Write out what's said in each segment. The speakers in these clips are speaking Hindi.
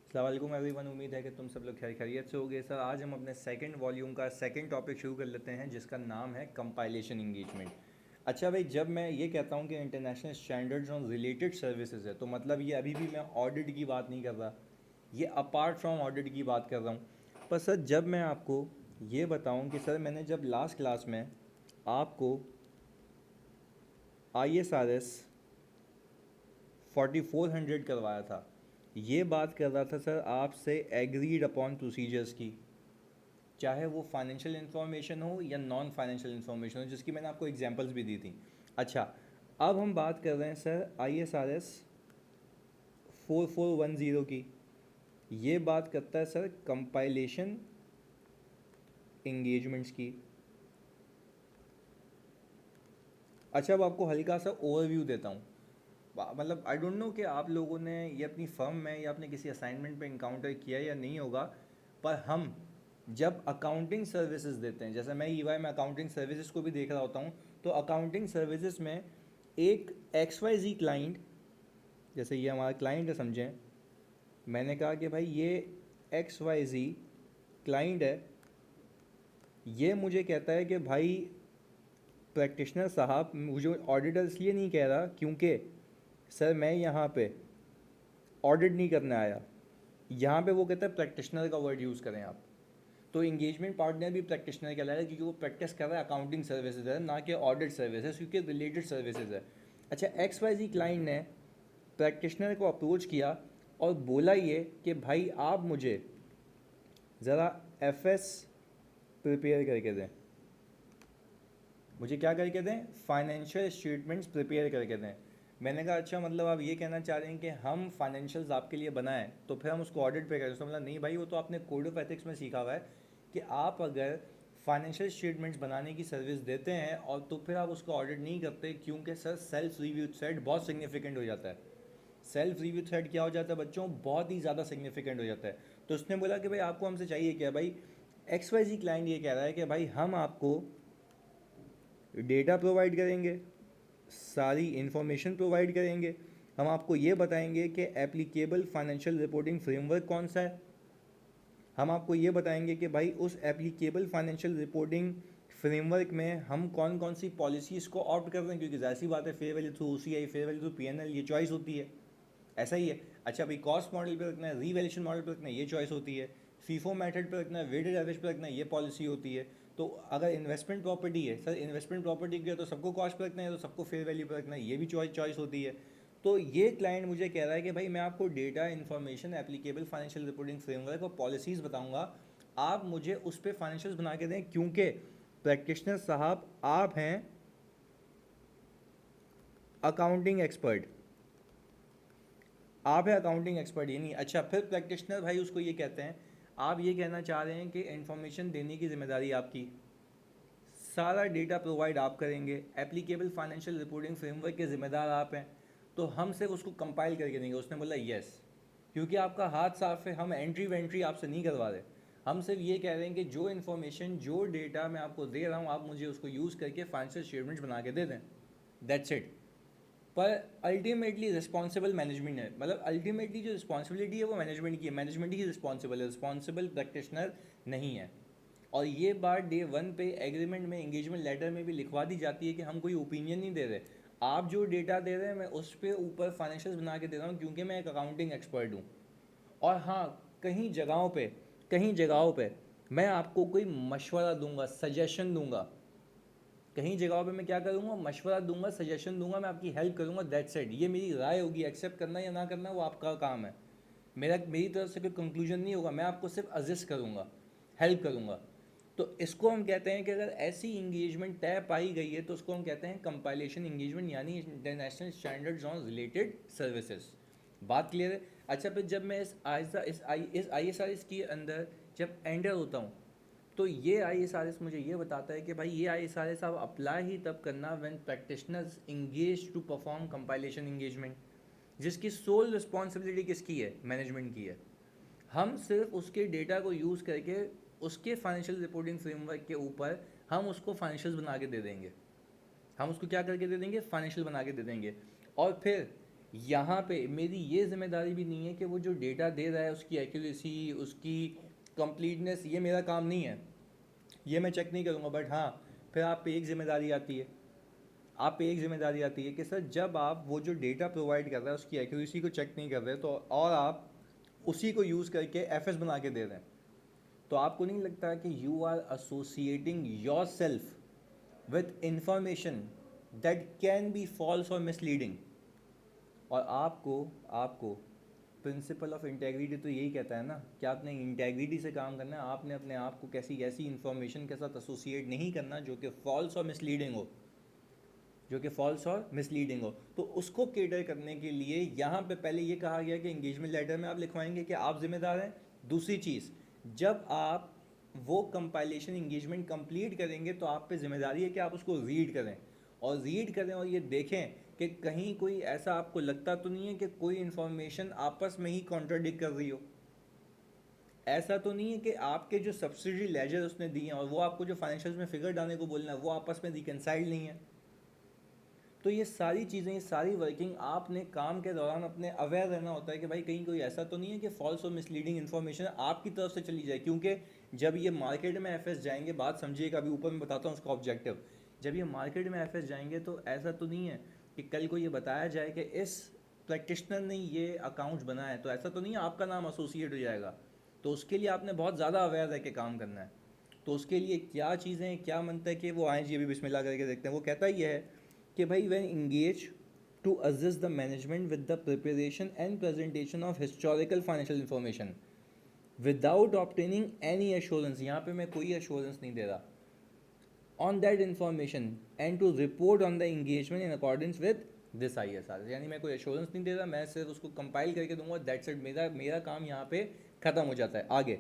अस्सलाम वालेकुम एवरीवन। उम्मीद है कि तुम सब लोग खैरियत से होगे। सर आज हम अपने सेकंड वॉल्यूम का सेकंड टॉपिक शुरू कर लेते हैं जिसका नाम है कंपाइलेशन इंगेजमेंट। अच्छा भाई, जब मैं ये कहता हूँ कि international standards on related services है तो मतलब ये अभी भी मैं ऑडिट की बात नहीं कर रहा, ये अपार्ट फ्रॉम ऑडिट की बात कर रहा हूँ। पर सर जब मैं आपको ये बताऊँ कि सर मैंने जब लास्ट क्लास में आपको ISRS 4400 करवाया था, ये बात कर रहा था सर आपसे एग्रीड अपॉन प्रोसीजर्स की, चाहे वो फाइनेंशियल इन्फॉर्मेशन हो या नॉन फाइनेंशियल इन्फॉर्मेशन हो, जिसकी मैंने आपको एग्जांपल्स भी दी थी। अच्छा, अब हम बात कर रहे हैं सर ISRS 4410 की। ये बात करता है सर कंपाइलेशन इंगेजमेंट्स की। अच्छा, अब आपको हल्का सा ओवरव्यू देता हूँ। मतलब आई डोंट नो कि आप लोगों ने ये अपनी फर्म में या अपने किसी असाइनमेंट पे इनकाउंटर किया या नहीं होगा, पर हम जब अकाउंटिंग सर्विसेज देते हैं, जैसे मैं EY में अकाउंटिंग सर्विसेज को भी देख रहा होता हूँ, तो अकाउंटिंग सर्विसेज में एक XYZ क्लाइंट, जैसे ये हमारा क्लाइंट है समझें, मैंने कहा कि भाई ये XYZ क्लाइंट है, ये मुझे कहता है कि भाई प्रैक्टिशनर साहब, मुझे ऑडिटर इसलिए नहीं कह रहा क्योंकि सर मैं यहाँ पे ऑडिट नहीं करने आया। यहाँ पे वो कहता है प्रैक्टिशनर का वर्ड यूज़ करें आप, तो इंगेजमेंट पार्टनर भी प्रैक्टिशनर कहलाएगा क्योंकि वो प्रैक्टिस कर रहा है अकाउंटिंग सर्विसेज है, ना कि ऑडिट सर्विसेज, क्योंकि रिलेटेड सर्विसेज है। अच्छा, XYZ क्लाइंट ने प्रैक्टिशनर को अप्रोच किया और बोला ये कि भाई आप मुझे ज़रा FS प्रिपेयर करके दें, मुझे क्या करके दें, फाइनेंशियल स्टेटमेंट्स प्रिपेयर करके दें। मैंने कहा अच्छा, मतलब आप ये कहना चाह रहे हैं कि हम फाइनेंशियल्स आपके लिए बनाएं तो फिर हम उसको ऑडिट पे करें। उसने बोला नहीं भाई, वो तो आपने कोड ऑफ एथिक्स में सीखा हुआ है कि आप अगर फाइनेंशियल स्टेटमेंट्स बनाने की सर्विस देते हैं और तो फिर आप उसको ऑडिट नहीं करते, क्योंकि सर सेल्फ रिव्यू थ्रेड बहुत सिग्निफिकेंट हो जाता है। सेल्फ रिव्यू थ्रेड क्या हो जाता है बच्चों, बहुत ही ज़्यादा सिग्निफिकेंट हो जाता है। तो उसने बोला कि भाई आपको हमसे चाहिए क्या भाई। XYZ क्लाइंट ये कह रहा है कि भाई हम आपको डेटा प्रोवाइड करेंगे, सारी इन्फॉर्मेशन प्रोवाइड करेंगे, हम आपको ये बताएंगे कि एप्लीकेबल फाइनेंशियल रिपोर्टिंग फ्रेमवर्क कौन सा है, हम आपको ये बताएंगे कि भाई उस एप्लीकेबल फाइनेंशियल रिपोर्टिंग फ्रेमवर्क में हम कौन कौन सी पॉलिसीज़ को ऑप्ट कर रहे हैं, क्योंकि जाहिर सी बात है fair value through OCI, fair value through PNL, ये चॉइस होती है। ऐसा ही है। अच्छा भाई, कॉस्ट मॉडल पे रखना है, रीवैल्यूएशन मॉडल पे रखना है, ये चॉइस होती है। फीफो मेथड पे रखना है, वेटेड एवरेज पे रखना है, ये पॉलिसी होती है। तो अगर इन्वेस्टमेंट प्रॉपर्टी है सर, इन्वेस्टमेंट प्रॉपर्टी की है तो सबको कॉस्ट पे रखना है, तो सबको फेयर वैल्यू पे रखना है, ये भी चॉइस होती है। तो ये क्लाइंट मुझे कह रहा है कि भाई मैं आपको data information applicable financial reporting framework और पॉलिसीज़ बताऊंगा, आप मुझे उस पर फाइनेंशियल्स बना के दें, क्योंकि प्रैक्टिशनर साहब आप हैं अकाउंटिंग एक्सपर्ट, आप है अकाउंटिंग एक्सपर्ट, ये नहीं। अच्छा, फिर प्रैक्टिशनर भाई उसको ये कहते हैं, आप ये कहना चाह रहे हैं कि इन्फॉर्मेशन देने की जिम्मेदारी आपकी, सारा डेटा प्रोवाइड आप करेंगे, एप्लीकेबल फाइनेंशियल रिपोर्टिंग फ्रेमवर्क के ज़िम्मेदार आप हैं, तो हम सिर्फ उसको कंपाइल करके देंगे। उसने बोला यस, क्योंकि आपका हाथ साफ है, हम एंट्री वेंट्री आपसे नहीं करवा रहे, हम सिर्फ ये कह रहे हैं कि जो इन्फॉर्मेशन जो डेटा मैं आपको दे रहा हूँ आप मुझे उसको यूज़ करके फाइनेंशियल स्टेटमेंट्स बना के दे दें, दैट्स इट। पर अल्टीमेटली रिस्पॉन्सिबल मैनेजमेंट है, मतलब अल्टीमेटली जो रिस्पॉन्सिबिलिटी है वो मैनेजमेंट की है, मैनेजमेंट ही रिस्पॉन्सिबल है, रिस्पॉन्सिबल प्रैक्टिशनर नहीं है। और ये बात डे 1 पे एग्रीमेंट में, एंगेजमेंट लेटर में भी लिखवा दी जाती है कि हम कोई ओपिनियन नहीं दे रहे, आप जो डेटा दे रहे हैं मैं उस पर ऊपर फाइनेंशियल्स बना के दे रहा हूँ क्योंकि मैं एक अकाउंटिंग एक्सपर्ट हूँ। और हाँ, कहीं जगहों पे कहीं जगहों पे मैं आपको कोई मशवरा दूंगा, सजेशन दूंगा, कहीं जगहों पे मैं क्या करूँगा, मशवरा दूंगा, सजेशन दूंगा, मैं आपकी हेल्प करूँगा, दैट्स इट। ये मेरी राय होगी, एक्सेप्ट करना या ना करना वो आपका काम है, मेरी तरफ से कोई कंक्लूजन नहीं होगा, मैं आपको सिर्फ असिस्ट करूँगा, हेल्प करूँगा। तो इसको हम कहते हैं कि अगर ऐसी इंगेजमेंट तय पाई गई है तो उसको हम कहते हैं कंपाइलेशन इंगेजमेंट, यानी international standards on related services. बात क्लियर है। अच्छा, फिर जब मैं इस ISRS के अंदर जब एंटर होता हूँ तो ये ISRS मुझे ये बताता है कि भाई ये ISRS आप अप्लाई ही तब करना when practitioners engage to perform compilation engagement, जिसकी सोल रिस्पॉन्सिबिलिटी किसकी है, मैनेजमेंट की है। हम सिर्फ उसके डेटा को यूज़ करके उसके फाइनेंशियल रिपोर्टिंग फ्रेमवर्क के ऊपर हम उसको फाइनेंशियल्स बना के दे देंगे, हम उसको क्या करके दे देंगे, फाइनेंशियल बना के दे देंगे। और फिर यहाँ पे मेरी ये जिम्मेदारी भी नहीं है कि वो जो डेटा दे रहा है उसकी एक्यूरेसी, उसकी कंप्लीटनेस, ये मेरा काम नहीं है, ये मैं चेक नहीं करूँगा। बट हाँ, फिर आप पे एक जिम्मेदारी आती है, आप पे एक जिम्मेदारी आती है कि सर जब आप वो जो डेटा प्रोवाइड कर रहा है उसकी एक्यूरेसी को चेक नहीं कर रहे तो, और आप उसी को यूज़ करके एफ बना के दे रहे हैं, तो आपको नहीं लगता कि you are associating yourself with information that can be false और मिसलीडिंग। और आपको आपको प्रिंसिपल ऑफ इंटेग्रिटी तो यही कहता है ना कि आपने इंटेग्रिटी से काम करना है, आपने अपने आप को कैसी ऐसी इन्फॉर्मेशन के साथ एसोसिएट नहीं करना जो कि फॉल्स और मिसलीडिंग हो, जो कि फॉल्स और मिसलीडिंग हो। तो उसको केटर करने के लिए यहाँ पे पहले ये कहा गया कि एंगेजमेंट लेटर में आप लिखवाएंगे कि आप जिम्मेदार हैं। दूसरी चीज़, जब आप वो कंपाइलेशन एंगेजमेंट कंप्लीट करेंगे तो आप पे जिम्मेदारी है कि आप उसको रीड करें, और रीड करें और ये देखें कि कहीं कोई ऐसा आपको लगता तो नहीं है कि कोई इन्फॉर्मेशन आपस में ही कॉन्ट्राडिक्ट कर रही हो। ऐसा तो नहीं है कि आपके जो सब्सिडरी लेजर उसने दिए हैं और वो आपको जो फाइनेंशियल में फिगर डालने को बोलना है वो आपस में रिकनसाइल नहीं है। तो ये सारी चीज़ें, ये सारी वर्किंग आपने काम के दौरान अपने अवेयर रहना होता है कि भाई कहीं कोई ऐसा तो नहीं है कि फॉल्स और मिसलीडिंग इन्फॉर्मेशन आपकी तरफ से चली जाए। क्योंकि जब ये मार्केट में एफएस जाएंगे, बात समझिएगा, अभी ऊपर में बताता हूँ उसका ऑब्जेक्टिव। जब ये मार्केट में एफएस जाएंगे तो ऐसा तो नहीं है कि कल को ये बताया जाए कि इस प्रैक्टिशनर ने ये अकाउंट बनाया है, तो ऐसा तो नहीं है आपका नाम एसोसिएट हो जाएगा। तो उसके लिए आपने बहुत ज़्यादा अवेयर रह के काम करना है। तो उसके लिए क्या चीज़ें, क्या मनता है कि वो आए जी, अभी बिस्मिल्लाह करके देखते हैं। वो कहता ही है कि भाई when engage to assist the management with the preparation and presentation of historical financial information without obtaining any assurance, यहाँ पे मैं कोई assurance नहीं दे रहा, on that information and to report on the engagement in accordance with this ISR, यानी मैं कोई assurance नहीं दे रहा, मैं सिर्फ उसको कंपाइल करके दूंगा, दैट्स इट, मेरा मेरा काम यहाँ पे ख़त्म हो जाता है। आगे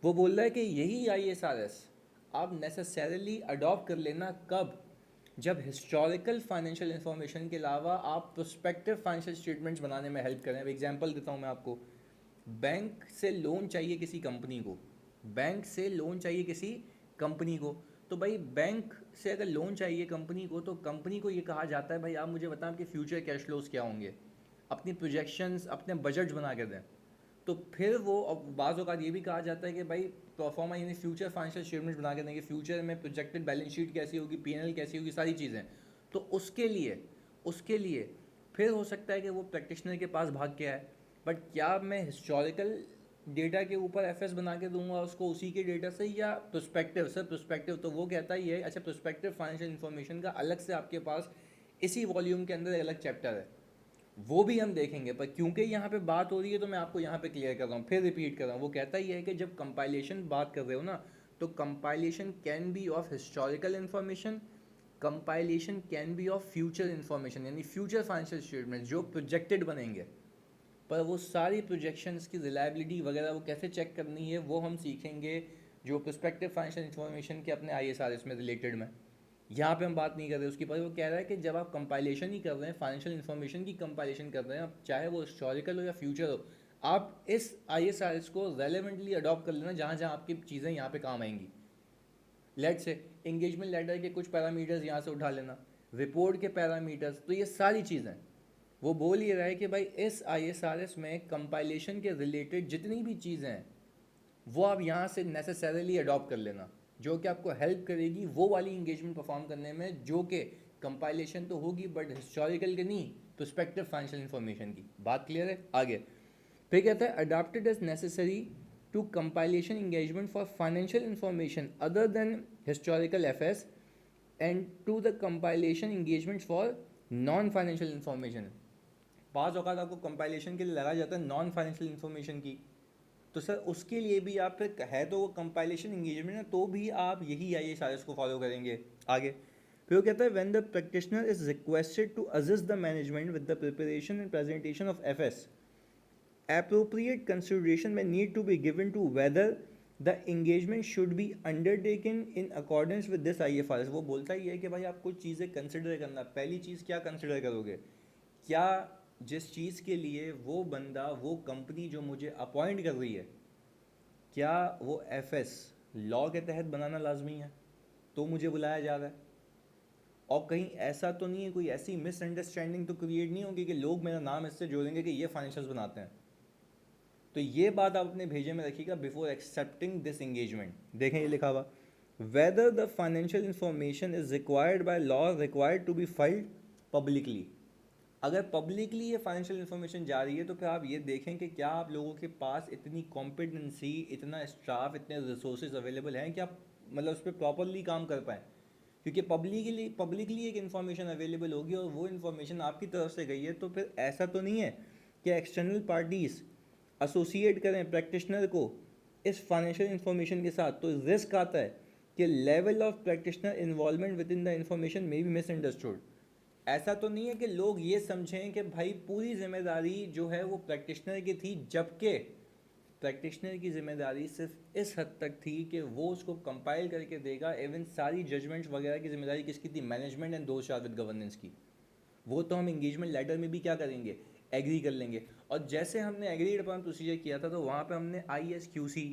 वो बोल रहा है कि यही ISRS आप नेसेसरली अडॉप्ट कर लेना कब, जब हिस्टोरिकल फाइनेंशियल इन्फॉर्मेशन के अलावा आप प्रोस्पेक्टिव फाइनेंशियल स्टेटमेंट्स बनाने में हेल्प करें। अब एग्जांपल देता हूँ मैं आपको, बैंक से लोन चाहिए किसी कंपनी को, बैंक से लोन चाहिए किसी कंपनी को, तो भाई बैंक से अगर लोन चाहिए कंपनी को तो कंपनी को ये कहा जाता है भाई आप मुझे बताएं आपके फ्यूचर कैश फ्लोज क्या होंगे, अपनी प्रोजेक्शंस, अपने बजट्स बना के दें। तो फिर वो बाज़ औक़ात ये भी कहा जाता है कि भाई परफॉर्मा यानी फ्यूचर फाइनेंशियल स्टेटमेंट्स बना के देंगे, फ्यूचर में प्रोजेक्टेड बैलेंस शीट कैसी होगी, पीएनएल कैसी होगी, सारी चीज़ें। तो उसके लिए फिर हो सकता है कि वो प्रैक्टिशनर के पास भाग के आए, बट क्या मैं हिस्टोरिकल डेटा के ऊपर एफएस बना के दूंगा उसको उसी के डेटा से, या प्रोस्पेक्टिव? सर प्रोस्पेक्टिव तो वो कहता ही है, अच्छा प्रोस्पेक्टिव फाइनेंशियल इन्फॉर्मेशन का अलग से आपके पास इसी वॉल्यूम के अंदर अलग चैप्टर है, वो भी हम देखेंगे। पर क्योंकि यहाँ पे बात हो रही है तो मैं आपको यहाँ पे क्लियर कर रहा हूँ, फिर रिपीट कर रहा हूँ। वो कहता ही है कि जब कंपाइलेशन बात कर रहे हो ना, तो compilation can be of historical information, compilation can be of future information, यानी फ्यूचर फाइनेंशियल स्टेटमेंट जो प्रोजेक्टेड बनेंगे। पर वो सारी प्रोजेक्शंस की रिलायबिलिटी वगैरह वो कैसे चेक करनी है वो हम सीखेंगे जो प्रोस्पेक्टिव फाइनेंशियल इन्फॉर्मेशन के अपने ISRS में रिलेटेड में। यहाँ पे हम बात नहीं कर रहे उसकी, पर वो कह रहा है कि जब आप कंपाइलेशन ही कर रहे हैं, फाइनेंशियल इन्फॉर्मेशन की कंपाइलेशन कर रहे हैं, अब चाहे वो हिस्टोरिकल हो या फ्यूचर हो, आप इस ISRS को रेलेवेंटली अडॉप्ट कर लेना जहाँ जहाँ आपकी चीज़ें यहाँ पे काम आएंगी। लेट से एंगेजमेंट लेटर के कुछ पैरामीटर्स यहाँ से उठा लेना, रिपोर्ट के पैरामीटर्स, तो ये सारी चीज़ें वो बोल ये रहा है कि भाई इस ISRS में कंपाइलेशन के रिलेटेड जितनी भी चीज़ें हैं वो आप यहाँ से नेसेसरली अडॉप्ट कर लेना, जो कि आपको हेल्प करेगी वो वाली इंगेजमेंट परफॉर्म करने में, जो कि कंपाइलेशन तो होगी बट हिस्टोरिकल के नहीं, प्रोस्पेक्टिव फाइनेंशियल इन्फॉर्मेशन की। बात क्लियर है? आगे फिर कहता है adopted as necessary to compilation engagement for financial information other than historical FS and to the compilation engagement for non financial information. पाँच औकात आपको कंपाइलेशन के लिए लगाया जाता है नॉन फाइनेंशियल इन्फॉर्मेशन की, तो सर उसके लिए भी आप फिर है तो वो कंपाइलेशन इंगेजमेंट है, तो भी आप यही ISRS को फॉलो करेंगे। आगे फिर वो कहता है when the practitioner is requested to assist the management with the preparation and presentation of FS, appropriate consideration may need to be given to whether the engagement should be undertaken in accordance with this IFRS। वो बोलता ही है कि भाई आप कुछ चीज़ें कंसिडर करना। पहली चीज़ क्या कंसिडर करोगे, क्या जिस चीज़ के लिए वो बंदा, वो कंपनी जो मुझे अपॉइंट कर रही है, क्या वो एफएस लॉ के तहत बनाना लाजमी है तो मुझे बुलाया जा रहा है, और कहीं ऐसा तो नहीं है, कोई ऐसी मिसअंडरस्टैंडिंग तो क्रिएट नहीं होगी कि लोग मेरा नाम इससे जोड़ेंगे कि ये फाइनेंशियल्स बनाते हैं। तो ये बात आप अपने भेजे में रखिएगा बिफोर एक्सेप्टिंग दिस एंगेजमेंट। देखें ये लिखा हुआ, whether the financial information is required by law required to be filed publicly. अगर पब्लिकली ये फाइनेंशियल इन्फॉर्मेशन जा रही है तो फिर आप ये देखें कि क्या आप लोगों के पास इतनी कॉम्पिटेंसी, इतना स्टाफ, इतने रिसोर्सेज अवेलेबल हैं कि आप मतलब उस पर प्रॉपरली काम कर पाएँ। क्योंकि पब्लिकली एक इन्फॉर्मेशन अवेलेबल होगी और वो इन्फॉर्मेशन आपकी तरफ से गई है, तो फिर ऐसा तो नहीं है कि एक्सटर्नल पार्टीज़ एसोसिएट करें प्रैक्टिशनर को इस फाइनेंशियल इन्फॉर्मेशन के साथ, तो रिस्क आता है कि level of practitioner involvement with in the information may be misunderstood. ऐसा तो नहीं है कि लोग ये समझें कि भाई पूरी जिम्मेदारी जो है वो प्रैक्टिशनर की थी, जबकि प्रैक्टिशनर की जिम्मेदारी सिर्फ इस हद तक थी कि वो उसको कंपाइल करके देगा। इवन सारी जजमेंट्स वगैरह की जिम्मेदारी किसकी थी? मैनेजमेंट एंड दो शार विद गवर्नेंस की। वो तो हम इंगेजमेंट लेटर में भी क्या करेंगे, एग्री कर लेंगे। और जैसे हमने एग्रीड अपॉन प्रोसीजर किया था, तो वहाँ पे हमने ISQC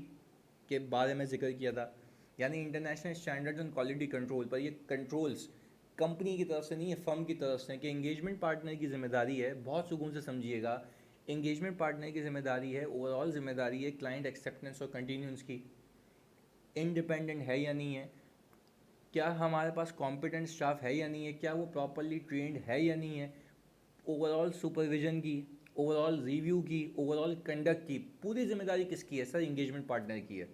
के बारे में जिक्र किया था, यानी international standards and quality control. पर ये कंट्रोल्स कंपनी की तरफ से नहीं है, फर्म की तरफ से, कि इंगेजमेंट पार्टनर की जिम्मेदारी है। बहुत सुकून से समझिएगा, इंगेजमेंट पार्टनर की जिम्मेदारी है, ओवरऑल जिम्मेदारी है क्लाइंट एक्सेप्टेंस और कंटिन्यूंस की। इंडिपेंडेंट है या नहीं है, क्या हमारे पास कॉम्पिटेंट स्टाफ है या नहीं है, क्या वो प्रॉपरली ट्रेंड है या नहीं है, ओवरऑल सुपरविजन की, ओवरऑल रिव्यू की, ओवरऑल कंडक्ट की पूरी जिम्मेदारी किसकी है? सर, इंगेजमेंट पार्टनर की है।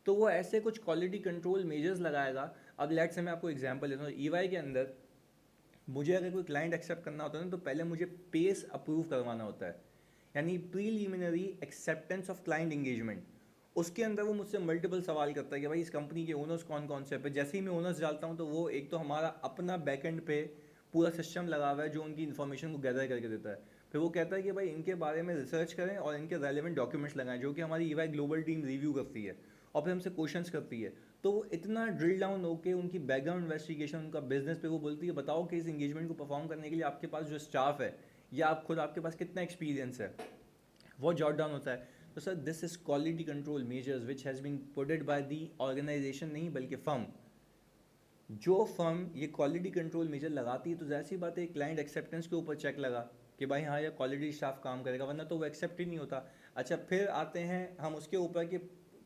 तो वो ऐसे कुछ क्वालिटी कंट्रोल मेजर्स लगाएगा। अब लेट्स से मैं आपको एग्जांपल देता हूँ, EY के अंदर मुझे अगर कोई क्लाइंट एक्सेप्ट करना होता है ना, तो पहले मुझे पेस अप्रूव करवाना होता है, यानी preliminary acceptance of client engagement. उसके अंदर वो मुझसे मल्टीपल सवाल करता है कि भाई इस कंपनी के ओनर्स कौन कौन से पे। जैसे ही मैं ओनर्स डालता हूँ तो वो एक तो हमारा अपना बैकएंड पे पूरा सिस्टम लगा हुआ है जो उनकी इन्फॉर्मेशन को गैदर करके देता है। फिर वो कहता है कि भाई इनके बारे में रिसर्च करें और इनके रेलिवेंट डॉक्यूमेंट्स लगाएं, जो कि हमारी EY ग्लोबल टीम रिव्यू करती है और फिर हमसे क्वेश्चंस करती है। तो वो इतना ड्रिल डाउन होकर उनकी बैकग्राउंड इन्वेस्टिगेशन, उनका बिजनेस पे वो बोलती है बताओ कि इस इंगेजमेंट को परफॉर्म करने के लिए आपके पास जो स्टाफ है या आप खुद, आपके पास कितना एक्सपीरियंस है, वो जॉट डाउन होता है। तो sir, this is quality control measures which has been puted by the organisation, नहीं बल्कि फर्म। जो फर्म ये क्वालिटी कंट्रोल मेजर लगाती है, तो जाहिर सी बात है क्लाइंट एक्सेप्टेंस के ऊपर चेक लगा कि भाई हाँ, ये क्वालिटी स्टाफ काम करेगा, वरना तो वो एक्सेप्ट ही नहीं होता। अच्छा, फिर आते हैं हम उसके ऊपर कि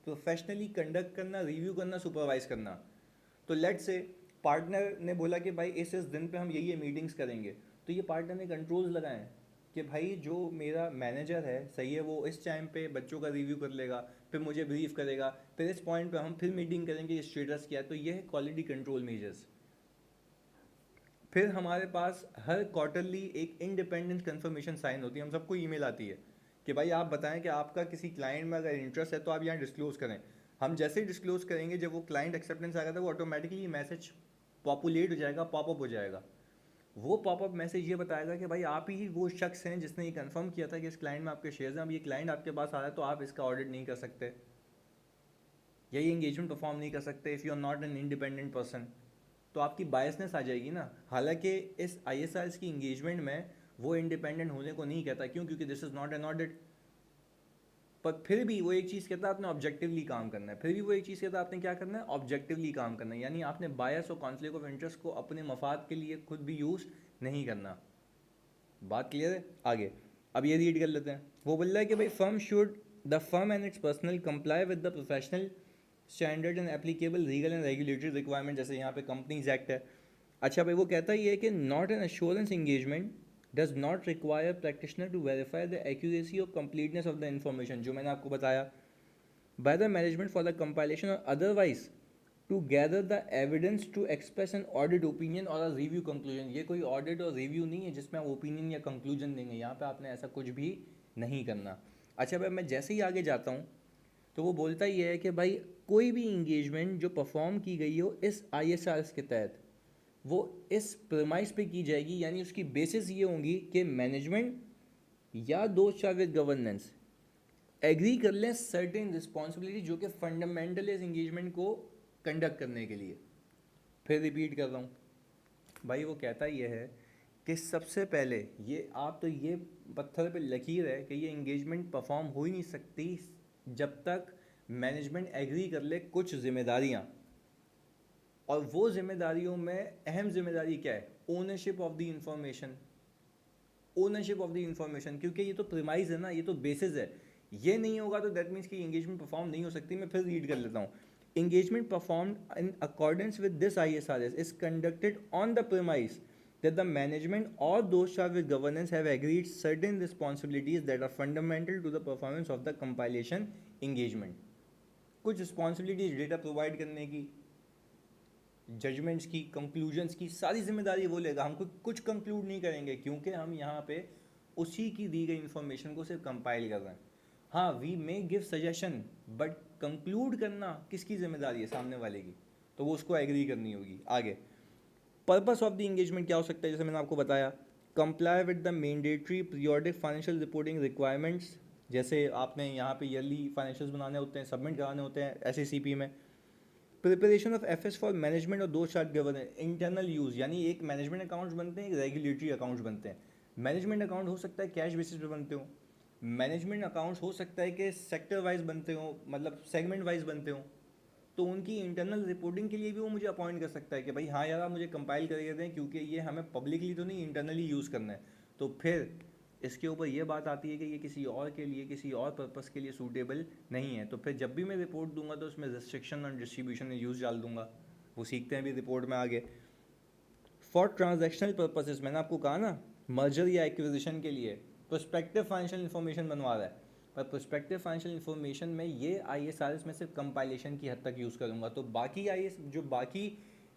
प्रोफेशनली कंडक्ट करना, रिव्यू करना, सुपरवाइज करना। तो लेट से पार्टनर ने बोला कि भाई इस दिन पे हम ये मीटिंग्स करेंगे, तो ये पार्टनर ने कंट्रोल्स लगाए कि भाई जो मेरा मैनेजर है सही है, वो इस टाइम पे बच्चों का रिव्यू कर लेगा, फिर मुझे ब्रीफ करेगा, फिर इस पॉइंट पे हम फिर मीटिंग करेंगे, स्टेटस क्या है। तो ये है क्वालिटी कंट्रोल मेजर्स। फिर हमारे पास हर क्वार्टरली एक इंडिपेंडेंट कंफर्मेशन साइन होती है, हम सबको ईमेल आती है कि भाई आप बताएं कि आपका किसी क्लाइंट में अगर इंटरेस्ट है तो आप यहाँ डिस्क्लोज करें। हम जैसे ही डिस्क्लोज करेंगे, जब वो क्लाइंट एक्सेप्टेंस आएगा तो वो ऑटोमेटिकली मैसेज पॉपुलेट हो जाएगा, पॉपअप हो जाएगा। वो पॉपअप मैसेज ये बताएगा कि भाई आप ही वो शख्स हैं जिसने ये कंफर्म किया था कि इस क्लाइंट में आपके शेयर्स हैं, अब ये क्लाइंट आपके पास आ रहा है तो आप इसका ऑडिट नहीं कर सकते या ये इंगेजमेंट परफॉर्म नहीं कर सकते if you are not an independent person. तो आपकी बायसनेस आ जाएगी ना। हालांकि इस ISRs की इंगेजमेंट में वो इंडिपेंडेंट होने को नहीं कहता, क्यों? क्योंकि this is not an audit. पर फिर भी वो एक चीज़ कहता है आपने ऑब्जेक्टिवली काम करना है, फिर भी वो एक चीज़ कहता है आपने क्या करना है, ऑब्जेक्टिवली काम करना है, यानी आपने बायस और कॉन्फ्लिक्ट ऑफ इंटरेस्ट को अपने मफाद के लिए खुद भी यूज़ नहीं करना। बात क्लियर है? आगे अब ये रीड कर लेते हैं। वो बोल रहा है कि भाई the firm and it's personal comply with the professional standard and applicable legal and regulatory requirement, जैसे यहाँ पे कंपनीज एक्ट है। अच्छा भाई, वो कहता ही है कि not an assurance engagement does not require practitioner to verify the accuracy और कंप्लीटनेस ऑफ द इन्फॉर्मेशन, जो मैंने आपको बताया, by the management for the compilation और otherwise to gather the evidence to express an audit opinion और अ रिव्यू कंक्लूजन। ये कोई ऑडिट और रिव्यू नहीं है जिसमें आप ओपिनियन या कंक्लूजन देंगे, यहाँ पे आपने ऐसा कुछ भी नहीं करना। अच्छा भाई, मैं जैसे ही आगे जाता हूँ तो वो बोलता ही है कि भाई कोई भी इंगेजमेंट जो परफॉर्म की गई हो इस ISRs के तहत, वो इस प्रेमाइस पे की जाएगी, यानी उसकी बेसिस ये होंगी कि मैनेजमेंट या दो चार विद गवर्नेंस एग्री कर लें सर्टेन रिस्पॉन्सिबिलिटी जो कि फंडामेंटल इस इंगेजमेंट को कंडक्ट करने के लिए। फिर रिपीट कर रहा हूँ भाई, वो कहता ये है कि सबसे पहले ये आप तो ये पत्थर पे लकीर है कि ये इंगेजमेंट परफॉर्म हो ही नहीं सकती जब तक मैनेजमेंट एग्री कर ले कुछ जिम्मेदारियाँ, और वो जिम्मेदारियों में अहम जिम्मेदारी क्या है? Ownership of the information, ownership of the information, क्योंकि ये तो प्रीमाइज है ना, ये तो बेसिस है। ये नहीं होगा तो दैट मीन्स कि एंगेजमेंट परफॉर्म नहीं हो सकती। मैं फिर रीड कर लेता हूँ। Engagement perform in accordance with this ISRS is conducted on the premise that the management or those charged with governance have agreed certain responsibilities that are fundamental to the performance of the compilation engagement। कुछ रिस्पॉन्सिबिलिटीज डेटा प्रोवाइड करने की, जजमेंट्स की, कंक्लूजन्स की सारी जिम्मेदारी वो लेगा। हम कुछ कंक्लूड नहीं करेंगे क्योंकि हम यहाँ पे उसी की दी गई इन्फॉर्मेशन को सिर्फ कंपाइल कर रहे हैं। हाँ, we may give suggestion, but conclude करना किसकी जिम्मेदारी है? सामने वाले की। तो वो उसको एग्री करनी होगी। आगे पर्पस ऑफ द इंगेजमेंट क्या हो सकता है? जैसे मैंने आपको बताया, comply with the mandatory periodic financial reporting requirements. जैसे आपने यहाँ पे ईयरली फाइनेंशियल्स बनाने होते हैं, सबमिट कराने होते हैं SACP में। Preparation of FS for management और दो चार्ट गवर्नेंस, इंटरनल यूज़, यानी एक मैनेजमेंट अकाउंट्स बनते हैं, एक रेगुलेटरी अकाउंट्स बनते हैं। मैनेजमेंट अकाउंट हो सकता है कैश बेसिस पे बनते हो, मैनेजमेंट अकाउंट्स हो सकता है कि सेक्टर वाइज बनते हो, मतलब सेगमेंट वाइज बनते हो। तो उनकी इंटरनल रिपोर्टिंग के लिए भी वो मुझे अपॉइंट कर सकता है कि भाई हाँ यार, आप मुझे कंपाइल करके दें, क्योंकि ये हमें पब्लिकली तो नहीं, इंटरनली यूज़ करना है। तो फिर इसके ऊपर ये बात आती है कि ये किसी और के लिए, किसी और पर्पस के लिए सूटेबल नहीं है। तो फिर जब भी मैं रिपोर्ट दूंगा तो उसमें रिस्ट्रिक्शन और डिस्ट्रीब्यूशन यूज़ डाल दूंगा। वो सीखते हैं भी रिपोर्ट में आगे। फॉर ट्रांजैक्शनल पर्पसेस, मैंने आपको कहा ना, मर्जर या एक्विजिशन के लिए प्रोस्पेक्टिव फाइनेंशियल इन्फॉर्मेशन बनवा रहा है, पर प्रोस्पेक्टिव फाइनेंशियल इन्फॉर्मेशन में ये ISRS में सिर्फ कंपाइलेशन की हद तक यूज़ करूँगा। तो बाकी बाकी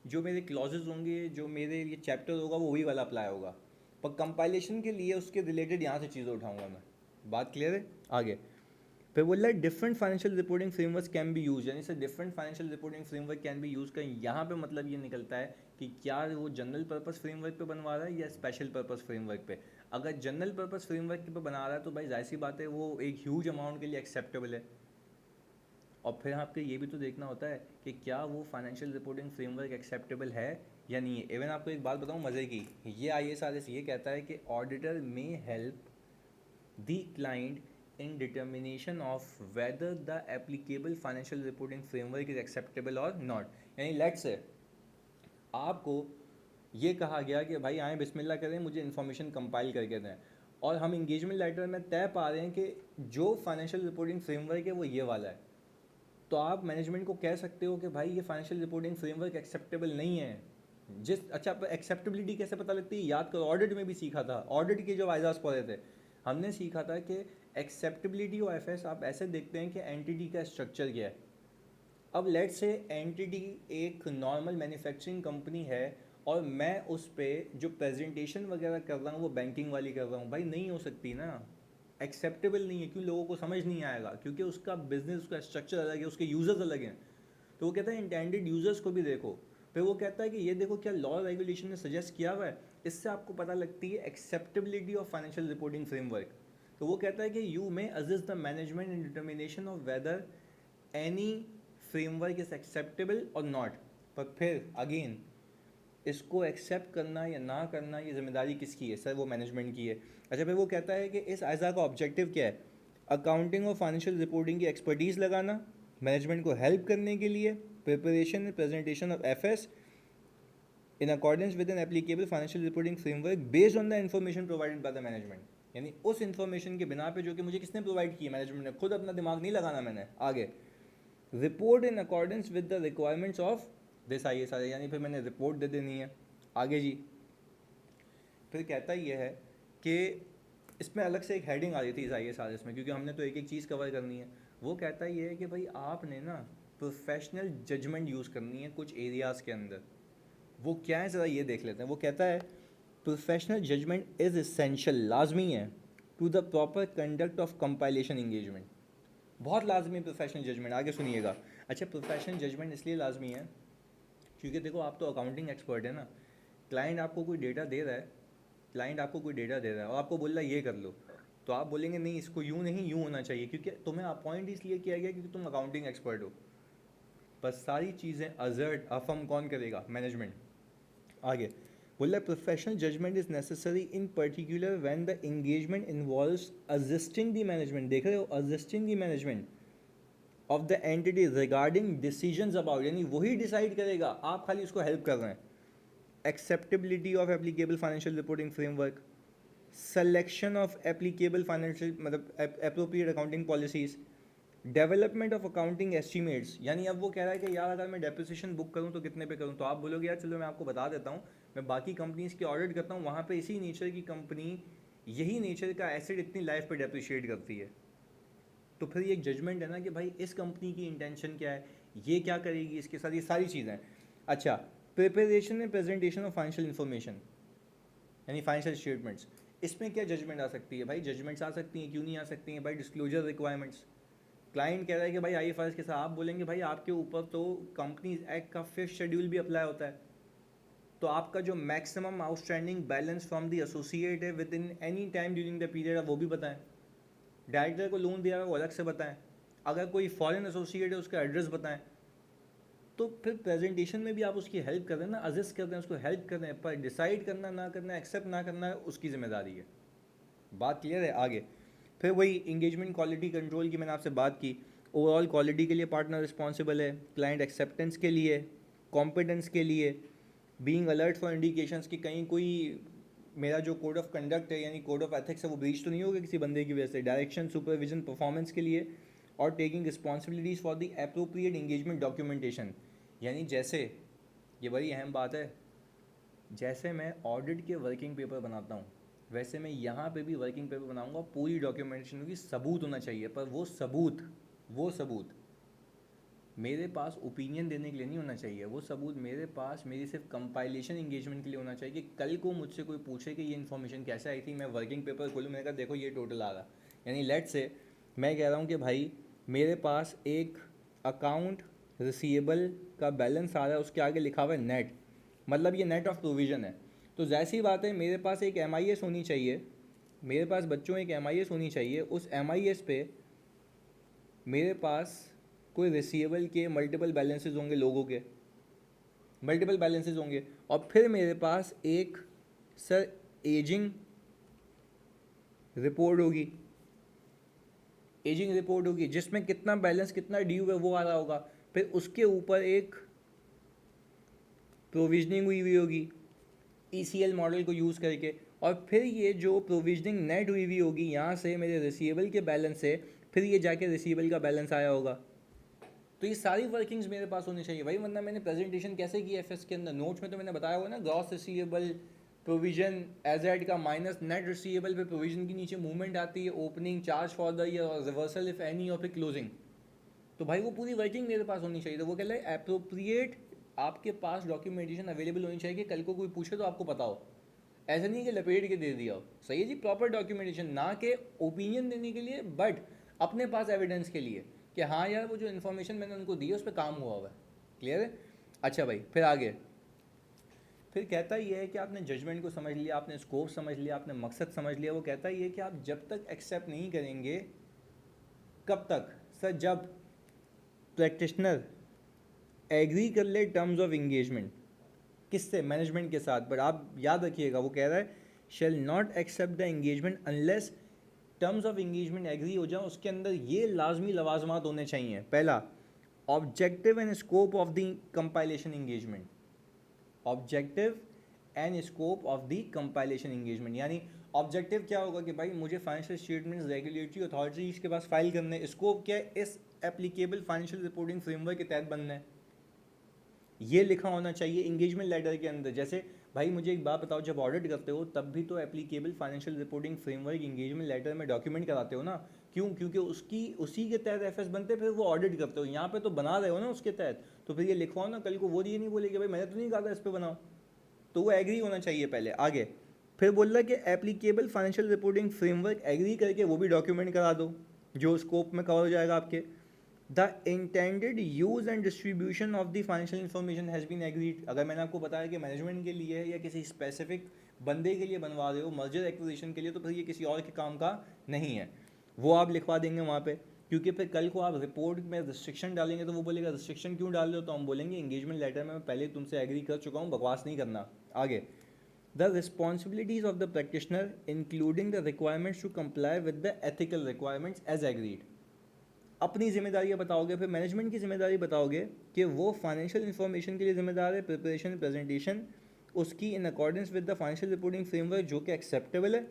जो मेरे क्लॉजेज होंगे, जो मेरे ये चैप्टर होगा, वो वही वाला अप्लाई होगा, पर कंपाइलेशन के लिए उसके रिलेटेड यहाँ से चीज़ें उठाऊंगा मैं। बात क्लियर है? आगे फिर बोल रहा है different financial reporting framework can be use, यानी से different financial reporting framework can be use का यहाँ पे मतलब ये निकलता है कि क्या वो जनरल पर्पस फ्रेमवर्क पे बनवा रहा है या स्पेशल पर्पस फ्रेमवर्क पे। अगर जनरल पर्पस फ्रेमवर्क पे बना रहा है तो भाई जाहिर सी बात है वो एक ह्यूज अमाउंट के लिए एक्सेप्टेबल है। और फिर आपको ये भी तो देखना होता है कि क्या वो फाइनेंशियल रिपोर्टिंग फ्रेमवर्क एक्सेप्टेबल है या नहीं है। इवन आपको एक बात बताऊँ मज़े की, ये ISRS ये कहता है कि auditor may help the client in determination of whether the applicable financial reporting framework is acceptable or not। यानी लेट्स से आपको ये कहा गया कि भाई आए बिस्मिल्लाह करें, मुझे इन्फॉर्मेशन कंपाइल करके दें, और हम इंगेजमेंट लेटर में तय पा रहे हैं कि जो फाइनेंशियल रिपोर्टिंग फ्रेमवर्क है वो ये वाला है। तो आप मैनेजमेंट को कह सकते हो कि भाई ये फाइनेंशियल रिपोर्टिंग फ्रेमवर्क एक्सेप्टेबल नहीं है। अच्छा, एक्सेप्टेबिलिटी कैसे पता लगती है? याद करो, ऑडिट में भी सीखा था, ऑडिट के जो वाइजाज पढ़े थे, हमने सीखा था कि एक्सेप्टेबिलिटी ऑफ FS आप ऐसे देखते हैं कि एंटिटी का स्ट्रक्चर क्या है। अब लेट्स से एंटिटी एक नॉर्मल मैन्युफैक्चरिंग कंपनी है और मैं उस पर जो प्रेजेंटेशन वगैरह कर रहा हूँ वो बैंकिंग वाली कर रहा हूँ, भाई नहीं हो सकती ना, एक्सेप्टेबल नहीं है। क्यों? लोगों को समझ नहीं आएगा, क्योंकि उसका बिजनेस, उसका स्ट्रक्चर अलग है, उसके यूजर्स अलग हैं। तो वो कहता है इंटेंडेड यूजर्स को भी देखो। फिर वो कहता है कि ये देखो क्या लॉ रेगुलेशन ने सजेस्ट किया हुआ है। इससे आपको पता लगती है acceptability of financial reporting framework. तो वो कहता है कि you may assist the management in determination of whether any framework is acceptable और नॉट। पर फिर अगेन इसको एक्सेप्ट करना या ना करना ये जिम्मेदारी किसकी है? सर वो मैनेजमेंट की है। अच्छा, फिर वो कहता है कि इस आइजा का ऑब्जेक्टिव क्या है? अकाउंटिंग और फाइनेंशियल रिपोर्टिंग की एक्सपर्टीज़ लगाना, मैनेजमेंट को हेल्प करने के लिए, preparation and presentation of FS in accordance with an applicable financial reporting framework based on the information provided by the management। यानी उस इन्फॉर्मेशन के बिना पे जो कि मुझे किसने प्रोवाइड की है? मैनेजमेंट ने। खुद अपना दिमाग नहीं लगाना मैंने। आगे report in accordance with the requirements of this ISRS, यानी फिर मैंने रिपोर्ट दे देनी है। आगे जी फिर कहता ये है कि इसमें अलग से एक हेडिंग आ रही थी इस ISRS में, क्योंकि हमने तो एक एक चीज़ कवर करनी है। वो कहता ये है कि भाई आपने ना प्रोफेशनल जजमेंट यूज़ करनी है कुछ एरियाज़ के अंदर। वो क्या है ज़रा ये देख लेते हैं। वो कहता है प्रोफेशनल जजमेंट इज़ इसेंशियल, लाजमी है, to the proper conduct of compilation engagement. बहुत लाजमी प्रोफेशनल जजमेंट। आगे सुनिएगा। अच्छा, प्रोफेशनल जजमेंट इसलिए लाजमी है क्योंकि देखो आप तो अकाउंटिंग एक्सपर्ट है ना, क्लाइंट आपको कोई डेटा दे रहा है, क्लाइंट आपको कोई डेटा दे रहा है और आपको बोल रहा है ये कर लो, तो आप बोलेंगे नहीं इसको यूँ नहीं, यूँ होना चाहिए, क्योंकि तुम्हें अपॉइंट इसलिए किया गया क्योंकि तुम अकाउंटिंग एक्सपर्ट हो। बस सारी चीज़ें अजर्ट अफर्म कौन करेगा? मैनेजमेंट। आगे बोल रहा है professional judgement is necessary in particular when the engagement involves assisting the management. देख रहे हो, assisting the management of the entity regarding decisions about, यानी वही डिसाइड करेगा, आप खाली उसको हेल्प कर रहे हैं. Acceptability of applicable financial reporting framework, selection of applicable financial मतलब appropriate accounting policies, development of accounting estimates. यानी अब वो कह रहा है कि यार अगर मैं डेप्रिसिएशन बुक करूँ तो कितने पे करूँ, तो आप बोलोगे यार चलो मैं आपको बता देता हूँ, मैं बाकी कंपनीज की ऑडिट करता हूँ, वहाँ पे इसी नेचर की कंपनी, यही नेचर का एसेट इतनी लाइफ पे डेप्रिशिएट करती है. तो फिर ये एक जजमेंट है ना कि भाई इस कंपनी की इंटेंशन क्या है, ये क्या करेगी इसके साथ, ये सारी चीज़ें. अच्छा, preparation and presentation of financial information यानी फाइनेंशियल स्टेटमेंट्स, इसमें क्या जजमेंट आ सकती है? भाई जजमेंट्स आ सकती हैं, क्यों नहीं आ सकती हैं भाई? Disclosure requirements. क्लाइंट कह रहा है कि भाई आईएफआरएस के साथ, आप बोलेंगे भाई आपके ऊपर तो कंपनीज एक्ट का 5th शेड्यूल भी अप्लाई होता है, तो आपका जो maximum outstanding balance from the associate है within any time during the period है वो भी बताएं. डायरेक्टर को लोन दिया है वो अलग से बताएं. अगर कोई फॉरेन एसोसिएट है उसका एड्रेस बताएं. तो फिर प्रेजेंटेशन में भी आप उसकी हेल्प कर रहे हैं ना, असिस्ट कर रहे हैं, उसको हेल्प कर रहे हैं, पर डिसाइड करना ना करना, एक्सेप्ट ना करना उसकी जिम्मेदारी है. बात क्लियर है? आगे फिर वही इंगेजमेंट क्वालिटी कंट्रोल की मैंने आपसे बात की. ओवरऑल क्वालिटी के लिए पार्टनर रिस्पॉन्सिबल है, क्लाइंट एक्सेप्टेंस के लिए, कॉम्पिटेंस के लिए, बीइंग अलर्ट फॉर इंडिकेशंस कि कहीं कोई मेरा जो कोड ऑफ कंडक्ट है यानी कोड ऑफ एथिक्स है वो ब्रीच तो नहीं होगा किसी बंदे की वजह से, डायरेक्शन सुपरविजन परफॉर्मेंस के लिए, और taking responsibilities for the appropriate engagement documentation. यानी जैसे, ये बड़ी अहम बात है, जैसे मैं ऑडिट के वर्किंग पेपर बनाता हूँ वैसे मैं यहाँ पे भी वर्किंग पेपर बनाऊँगा, पूरी डॉक्यूमेंटेशन होगी, सबूत होना चाहिए, पर वो सबूत मेरे पास ओपिनियन देने के लिए नहीं होना चाहिए, वो सबूत मेरे पास मेरी सिर्फ कंपाइलेशन इंगेजमेंट के लिए होना चाहिए कि कल को मुझसे कोई पूछे कि ये इन्फॉर्मेशन कैसे आई थी, मैं वर्किंग पेपर खोलूँ, मैंने कहा देखो ये टोटल आ रहा. यानी लेट से मैं कह रहा हूँ कि भाई मेरे पास एक अकाउंट रिसीवेबल का बैलेंस आ रहा है, उसके आगे लिखा हुआ है नेट, मतलब ये नेट ऑफ प्रोविज़न है. तो जैसी बात है मेरे पास एक MIS होनी चाहिए, मेरे पास बच्चों एक MIS होनी चाहिए, उस MIS पे मेरे पास कोई रिसीवेबल के मल्टीपल बैलेंसेस होंगे, लोगों के मल्टीपल बैलेंसेस होंगे, और फिर मेरे पास एक सर एजिंग रिपोर्ट होगी, एजिंग रिपोर्ट होगी जिसमें कितना बैलेंस कितना ड्यू है वो आ रहा होगा, फिर उसके ऊपर एक प्रोविजनिंग हुई होगी ECL मॉडल को यूज़ करके, और फिर ये जो प्रोविजनिंग नेट हुई होगी यहाँ से मेरे रिसीवेबल के बैलेंस से, फिर ये जाके रिसीवेबल का बैलेंस आया होगा. तो ये सारी वर्किंग्स मेरे पास होनी चाहिए भाई, वरना मैंने प्रेजेंटेशन कैसे की एफएस के अंदर, नोट्स में तो मैंने बताया हुआ ना, gross receivable provision as add का माइनस नेट रिसीवेबल पे प्रोविजन के नीचे मूवमेंट आती है, opening charge for the year और रिवर्सल इफ एनी और फिर क्लोजिंग. तो भाई वो पूरी वर्किंग मेरे पास होनी चाहिए. तो वो कह रहे हैं अप्रोप्रिएट आपके पास डॉक्यूमेंटेशन अवेलेबल होनी चाहिए कि कल को कोई पूछे तो आपको पता हो. ऐसा नहीं है कि लपेट के दे दिया हो, सही है जी, प्रॉपर डॉक्यूमेंटेशन, ना कि ओपिनियन देने के लिए बट अपने पास एविडेंस के लिए कि हाँ यार वो जो इन्फॉर्मेशन मैंने उनको दी है उस पर काम हुआ हुआ है. क्लियर है? अच्छा भाई फिर आगे, फिर कहता ये है कि आपने जजमेंट को समझ लिया, आपने स्कोप समझ लिया, आपने मकसद समझ लिया. वो कहता ये है कि आप जब तक एक्सेप्ट नहीं करेंगे, कब तक सर? जब प्रैक्टिशनर एग्री कर ले टर्म्स ऑफ इंगेजमेंट, किससे? मैनेजमेंट के साथ. बट आप याद रखिएगा वो कह रहा है shall not accept the engagement unless terms of engagement agree हो जाए. उसके अंदर ये लाजमी लवाजमात होने चाहिए. पहला, objective and scope of the compilation engagement, objective and scope of the compilation engagement. यानी ऑब्जेक्टिव क्या होगा कि भाई मुझे फाइनेंशियल स्टेटमेंट्स रेगुलेटरी अथॉरिटीज़ के पास फाइल करने, स्कोप क्या है? इस एप्लीकेबल फाइनेंशियल रिपोर्टिंग फ्रेमवर्क के तहत बनना है, ये लिखा होना चाहिए इंगेजमेंट लेटर के अंदर. जैसे भाई मुझे एक बात बताओ, जब ऑडिट करते हो तब भी तो applicable financial reporting framework engagement letter में डॉक्यूमेंट कराते हो ना, क्यों? क्योंकि उसी के तहत एफएस बनते, फिर वो ऑडिट करते हो. यहाँ पे तो बना रहे हो ना उसके तहत, तो फिर ये लिखवाओ ना, कल को वो ये नहीं बोलेगा भाई मैंने तो नहीं कहा था इस पर बनाओ. तो वो एग्री होना चाहिए पहले. आगे फिर बोल रहा है कि applicable financial reporting framework agree करके वो भी डॉक्यूमेंट करा दो जो स्कोप में कवर हो जाएगा आपके. The intended use and distribution of the financial information has been agreed. अगर मैंने आपको बताया कि मैनेजमेंट के लिए है या किसी स्पेसिफिक बंदे के लिए बनवा रहे हो मर्जर एक्विजिशन के लिए, तो फिर ये किसी और के काम का नहीं है, वो आप लिखवा देंगे वहाँ पे. क्योंकि फिर कल को आप रिपोर्ट में रिस्ट्रिक्शन डालेंगे तो वो बोलेगा रिस्ट्रिक्शन क्यों डाल रहे हो, तो हम बोलेंगे इंगेजमेंट लेटर में मैं पहले तुमसे एग्री कर चुका हूँ, बकवास नहीं करना. आगे, the responsibilities of the practitioner including the requirements to comply with the ethical requirements as agreed. अपनी जिम्मेदारियाँ बताओगे, फिर मैनेजमेंट की जिम्मेदारी बताओगे कि वो फाइनेंशियल इन्फॉर्मेशन के लिए जिम्मेदार है, प्रिपरेशन प्रेजेंटेशन उसकी इन accordance with the financial reporting framework जो कि एक्सेप्टेबल है,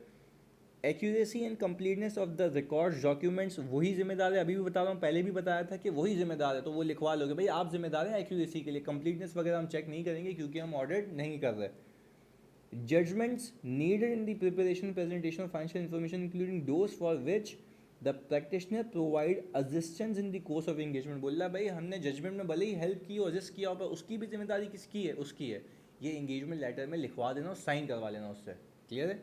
accuracy and completeness of the records documents वही जिम्मेदार है, अभी भी बता रहा हूँ, पहले भी बताया था कि वही जिम्मेदार है, तो वो लिखवा लोगे भाई आप जिम्मेदार हैं एक्यूरेसी के लिए, कंप्लीटनेस वगैरह हम चेक नहीं करेंगे क्योंकि हम ऑडिट नहीं कर रहे। Judgments needed in the preparation and presentation of financial information, including those for which the practitioner provide assistance in the course of engagement। बोल रहा भाई हमने जजमेंट में भले ही हेल्प की और असिस्ट किया पर उसकी भी जिम्मेदारी किसकी है, उसकी है, ये इंगेजमेंट लेटर में लिखवा देना और साइन करवा लेना उससे, क्लियर है।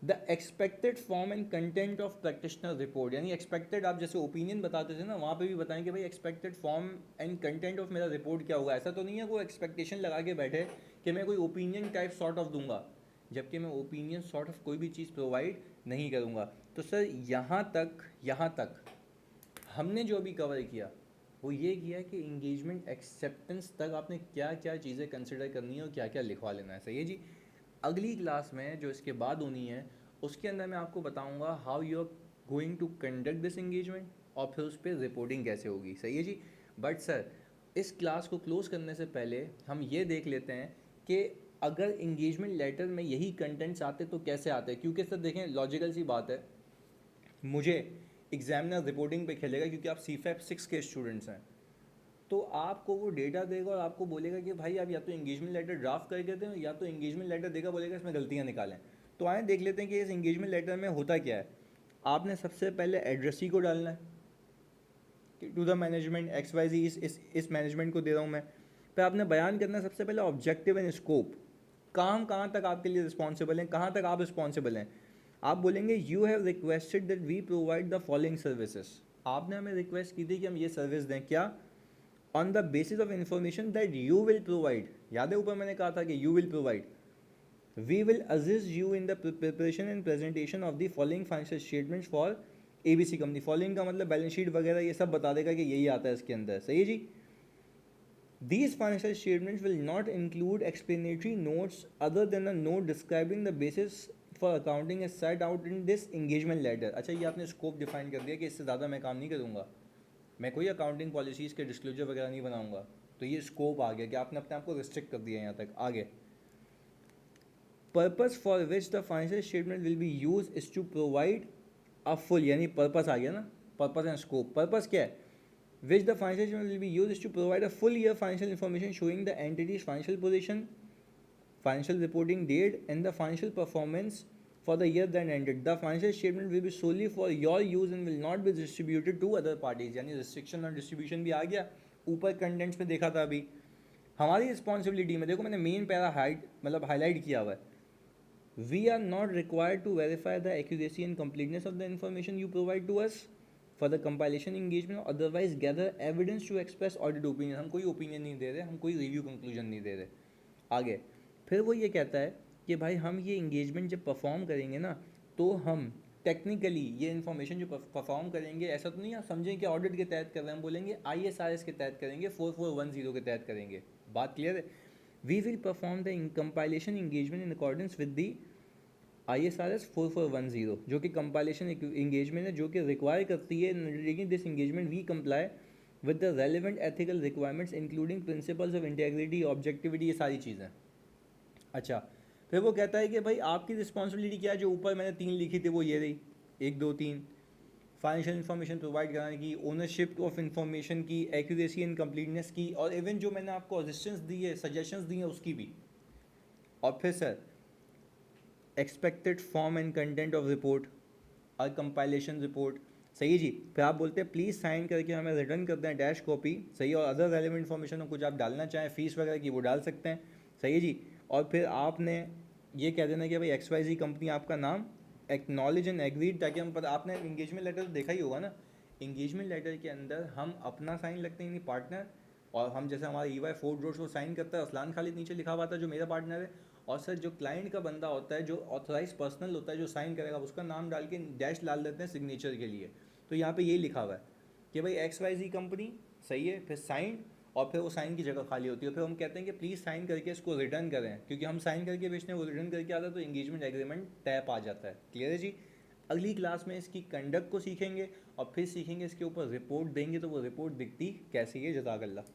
The expected form and content of practitioner report, यानी एक्सपेक्टेड आप जैसे ओपिनियन बताते थे ना, वहाँ पे भी बताएं कि भाई expected form and content of मेरा रिपोर्ट क्या होगा। ऐसा तो नहीं है कोई एक्सपेक्टेशन लगा के बैठे कि मैं कोई ओपिनियन टाइप सॉर्ट ऑफ दूंगा, जबकि मैं ओपिनियन सॉर्ट ऑफ कोई भी चीज़ प्रोवाइड नहीं करूँगा। तो सर यहाँ तक हमने जो अभी कवर किया वो ये किया कि इंगेजमेंट एक्सेप्टेंस तक आपने क्या क्या चीज़ें कंसिडर करनी है और क्या क्या लिखवा लेना है, सही है जी। अगली क्लास में जो इसके बाद होनी है उसके अंदर मैं आपको बताऊंगा how you are going to conduct this engagement और फिर उस पर रिपोर्टिंग कैसे होगी, सही है जी। बट सर इस क्लास को क्लोज करने से पहले हम ये देख लेते हैं कि अगर इंगेजमेंट लेटर में यही कंटेंट्स आते तो कैसे आते, क्योंकि सर देखें लॉजिकल सी बात है, मुझे एग्जामिनर रिपोर्टिंग पे खेलेगा क्योंकि आप CFAP 6 के स्टूडेंट्स हैं, तो आपको वो डेटा देगा और आपको बोलेगा कि भाई आप या तो इंगेजमेंट लेटर ड्राफ्ट करके दें या तो इंगेजमेंट लेटर देगा बोलेगा इसमें गलतियाँ निकालें। तो आए देख लेते हैं कि इस इंगेजमेंट लेटर में होता क्या है। आपने सबसे पहले एड्रेसी को डालना है कि टू द मैनेजमेंट XYZ इस मैनेजमेंट को दे रहा हूँ मैं। फिर आपने बयान करना है सबसे पहले ऑब्जेक्टिव एंड स्कोप, काम कहाँ तक आपके लिए रिस्पॉन्सिबल हैं, कहाँ तक आप रिस्पॉन्सिबल हैं। आप बोलेंगे you have requested that we provide the following services, आपने हमें रिक्वेस्ट की थी कि हम ये सर्विस दें, क्या, on the basis of information that you will provide, याद है ऊपर मैंने कहा था कि you will provide, we will assist you in the preparation and presentation of the following financial statements for ABC company. Following का मतलब बैलेंस शीट वगैरह ये सब बता देगा कि यही आता है इसके अंदर, सही है जी। These financial statements will not include explanatory notes other than a note describing the basis for accounting as set out in this engagement letter। अच्छा ये आपने स्कोप डिफाइन कर दिया कि इससे ज़्यादा मैं काम नहीं करूँगा, मैं कोई अकाउंटिंग पॉलिसीज़ के डिस्क्लोजर वगैरह नहीं बनाऊँगा, तो ये स्कोप आ गया कि आपने अपने आप को रिस्ट्रिक्ट कर दिया यहाँ तक। आगे purpose for which the financial statement will be use is to provide a full, यानी पर्पस आ गया ना, पर्पस एंड स्कोप। पर्पस क्या है, which the financial statement will be used is to provide a full year financial information showing the entity's financial position, financial reporting date, and the financial performance for the year that ended. The financial statement will be solely for your use and will not be distributed to other parties। यानी रिस्ट्रिक्शन और डिस्ट्रीब्यूशन भी आ गया, ऊपर कंटेंट्स में देखा था अभी। हमारी रिस्पॉन्सिबिलिटी में देखो मैंने मेन पैरा हाईलाइट किया हुआ है, we are not required to verify the accuracy and completeness of the information you provide to us for the compilation engagement, otherwise gather evidence to express audit opinion. हम कोई ओपिनियन नहीं दे रहे, हम कोई रिव्यू कंक्लूजन नहीं दे रहे। आगे फिर वो ये कहता है कि भाई हम ये इंगेजमेंट जब परफॉर्म करेंगे ना, तो हम टेक्निकली ये इन्फॉर्मेशन जो परफॉर्म करेंगे, ऐसा तो नहीं आप समझें कि ऑडिट के तहत कर रहे हैं, हम बोलेंगे ISRS के तहत करेंगे, 4410 के तहत करेंगे। बात क्लियर है। We will perform the compilation engagement in accordance with the ISRS 4410, जो कि कंपाइलेशन इंगेजमेंट है, जो कि रिक्वायर करती है लेकिन this engagement we comply with the relevant ethical requirements including principles of integrity, objectivity, ये सारी चीज़ें। अच्छा फिर वो कहता है कि भाई आपकी रिस्पॉन्सिबिलिटी क्या है, जो ऊपर मैंने 3 लिखी थी वो ये रही, 1 2 3, फाइनेंशियल इन्फॉर्मेशन प्रोवाइड कराने की, ओनरशिप ऑफ इन्फॉर्मेशन की, एक्यूरेसी एंड कंप्लीटनेस की, और इवन जो मैंने आपको असिस्टेंस दी है, सजेशंस दी हैं उसकी भी। और फिर sir expected form and content of report और कंपाइलेशन रिपोर्ट, सही है जी। फिर आप बोलते हैं प्लीज़ साइन करके हमें रिटर्न कर दें डैश कॉपी, सही है, और अदर रेलिवेंट इन्फॉर्मेशन हो कुछ आप डालना चाहें फीस वगैरह की वो डाल सकते हैं, सही है जी। और फिर आपने ये कह देना कि भाई XYZ कंपनी आपका नाम, एक्नॉलेज एंड एग्रीड, ताकि हम पता, आपने इंगेजमेंट लेटर तो देखा ही होगा ना, इंगेजमेंट लेटर के अंदर हम अपना साइन लगते हैं पार्टनर, और हम जैसे हमारा EY फोर्ट रोड्स वो साइन करता है, असलान खालिद नीचे लिखा हुआ था जो मेरा पार्टनर है, और सर जो क्लाइंट का बंदा होता है, जो ऑथराइज पर्सनल होता है, जो साइन करेगा उसका नाम डाल के डैश डाल देते हैं सिग्नेचर के लिए। तो यहाँ पे यही लिखा हुआ है कि भाई XYZ कंपनी, सही है, फिर साइन, और फिर वो साइन की जगह खाली होती है, फिर हम कहते हैं कि प्लीज़ साइन करके इसको रिटर्न करें, क्योंकि हम साइन करके बेचते हैं, वो रिटर्न करके आता है तो इंगेजमेंट एग्रीमेंट टैप आ जाता है। क्लियर है जी। अगली क्लास में इसकी कंडक्ट को सीखेंगे और फिर सीखेंगे इसके ऊपर रिपोर्ट देंगे तो वो रिपोर्ट दिखती कैसी है। जज़ाकल्लाह।